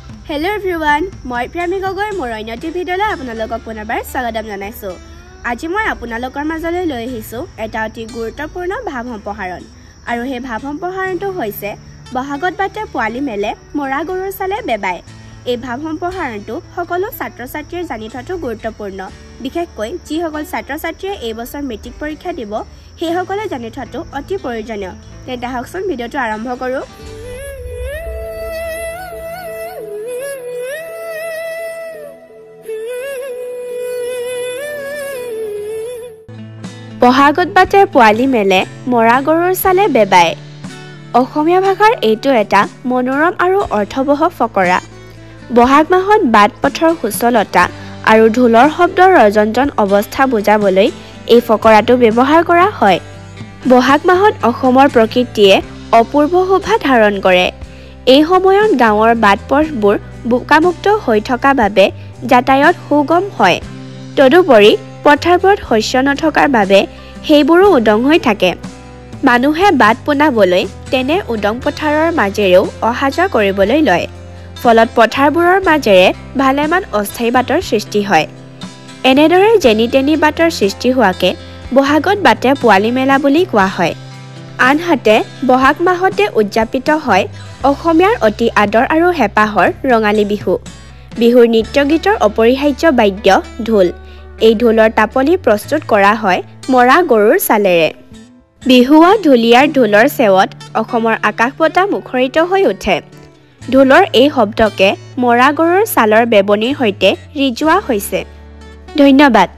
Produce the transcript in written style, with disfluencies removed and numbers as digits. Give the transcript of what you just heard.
Hello everyone, মই প্ৰেমী গগৈ মোৰ অন্যটি ভিডিঅ'লৈ আপোনালোকক পুনৰবাৰ স্বাগতম জনাইছো। আজি মই আপোনালোকৰ মাজলৈ লৈ আহিছো এটা অতি গুৰুত্বপূৰ্ণ ভাৱ সম্প্ৰসাৰণ আৰু সেই ভাৱ সম্প্ৰসাৰণটো হৈছে বহাগত বাটে পোৱালি মেলে মৰা গৰুৰ চালে বেবাই। এই ভাৱ সম্প্ৰসাৰণটো সকলো ছাত্ৰ-ছাত্ৰীৰ জানি থোৱাটো গুৰুত্বপূৰ্ণ, বিশেষকৈ যিসকল ছাত্ৰ-ছাত্ৰীয়ে এই বছৰ মেট্ৰিক পৰীক্ষা দিব সেইসকলে জানি থোৱাটো অতি প্ৰয়োজনীয়। তেন্তে আহকচোন ভিডিঅ'টো আৰম্ভ কৰোঁ। বহাগত বাটে পোৱালি মেলে মৰা গৰুৰ চালে বেবাই। অসমীয়া ভাষাৰ এইটো এটা মনোৰম আৰু অৰ্থবহ ফকৰা। বহাগ মাহত বাট পথৰ সুচলতা আৰু ঢোলৰ শব্দৰ ৰজনজন অৱস্থা বুজাবলৈ এই ফকৰাটো ব্যৱহাৰ কৰা হয়। বহাগ মাহত অসমৰ প্ৰকৃতিয়ে অপূৰ্ব শোভা ধাৰণ কৰে। এই সময়ত গাঁৱৰ বাট পথবোৰ বোকামুক্ত হৈ থকা বাবে যাতায়াত সুগম হয়। তদুপৰি পথাৰবোৰত শস্য নথকাৰ বাবে সেইবোৰো উদং হৈ থাকে। মানুহে বাট পোনাবলৈ তেনে উদং পথাৰৰ মাজেৰেও অহা যোৱা কৰিবলৈ লয়। ফলত পথাৰবোৰৰ মাজেৰে ভালেমান অস্থায়ী বাটৰ সৃষ্টি হয়। এনেদৰে যেনি তেনি বাটৰ সৃষ্টি হোৱাকে বহাগত বাটে পোৱালি মেলা বুলি কোৱা হয়। আনহাতে বহাগ মাহতে উদযাপিত হয় অসমীয়াৰ অতি আদৰ আৰু হেঁপাহৰ ৰঙালী বিহু। বিহুৰ নৃত্য গীতৰ অপৰিহাৰ্য বাদ্য ঢোল। এই ঢোলৰ তাপলি প্ৰস্তুত কৰা হয় মৰা গৰুৰ চালেৰে। বিহুৱা ঢুলীয়াৰ ঢোলৰ চেৱত অসমৰ আকাশ বতা মুখৰিত হৈ উঠে। ঢোলৰ এই শব্দকে মৰা গৰুৰ ছালৰ বেবনীৰ সৈতে ৰিজোৱা হৈছে। ধন্যবাদ।